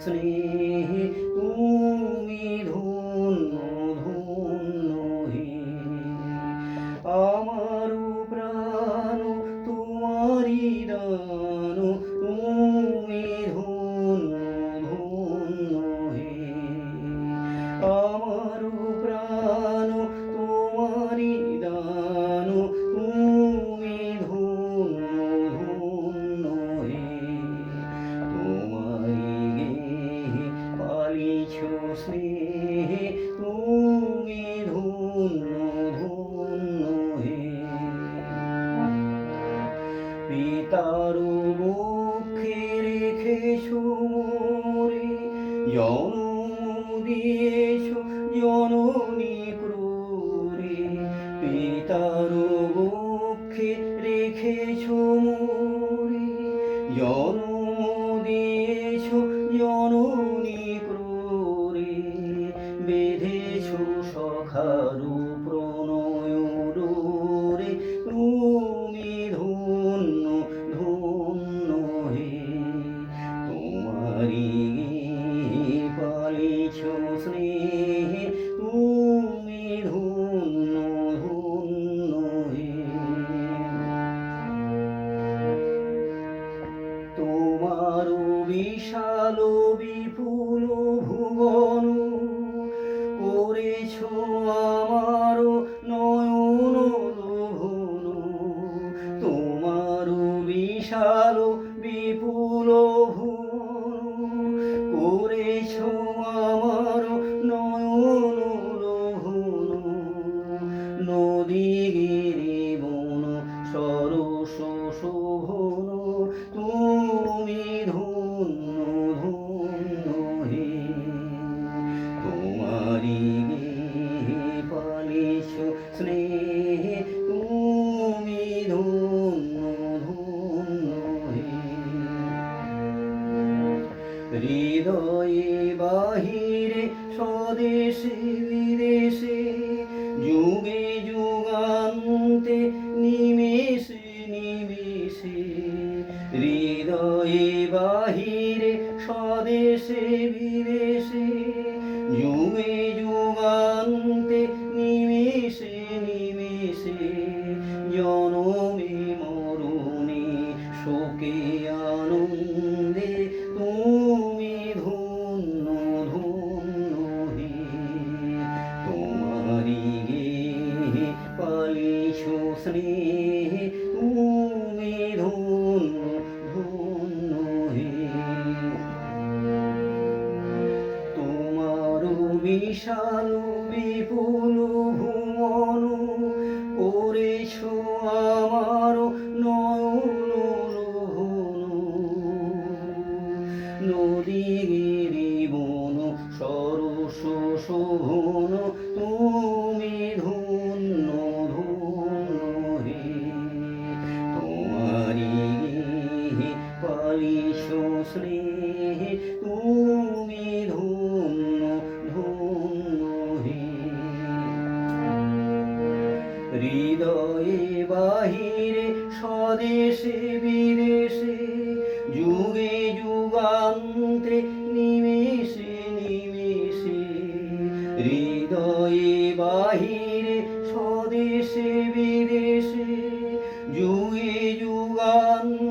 স্নেহে তুমি ধন্য ধন্য হে আমার প্রাণ তোমারি দান তুমি ধন্য ধন্য হে আমার প্রাণ তোমারি দান তুমি ধন্য ধন্য হে তোমারি গেহে পালিছ স্নেহে তুমি ধন্য ধন্য হে পিতার বক্ষে রেখেছ মোরে জনম দিয়েছ জননী ক্রূরে পিতার বক্ষে রেখেছ মোরে জনম দিয়েছ জননী ক্রূরে বেঁধেছ সখারু প্রণয় ডোরে তুমি ধন্য ধন্য হে তোমারি পালিছ স্নেহে তুমি ধন্য ধন্য হে তোমার বিশাল বিপুল ভুবন করেছ আমার নয়ন লোভন তোমার বিশাল বিপুল ভুবন করেছ আমার নয়ন লোভন নদী গিরি বন সরস শোভন তুমি ধন্য ধন্য হে তোমারি গেহে পালিছ স্নেহে তুমি ধন্য ধন্য হে হৃদয়ে বাহিরে স্বদেশে বিদেশে যুগে যুগান্তে নিমেষে নিমেষে হৃদয়ে বাহিরে স্বদেশে বিদেশে যুগে যুগান্তে নিমেষে নিমেষে জনমে মরণে শোকে আনন্দে তুমি ধন্য ধন্য হে তোমারি গেহে পালিছ স্নেহে তুমি ধন্য ধন্য হে তোমার বিশাল বিপুল ভুবন করেছ আমার নয়ন লোভন নদী গিরি বন সরস শোভন তুমি ধন্য ধন্য হে তোমারি গেহে পালিছ স্নেহে তুমি ধন্য ধন্য হে হৃদয়ে বাহিরে স্বদেশে বিদেশে যুগে যুগান্তে নিমেষে নিমেষে হৃদয়ে বাহিরে স্বদেশে বিদেশে যুগে যুগান্তে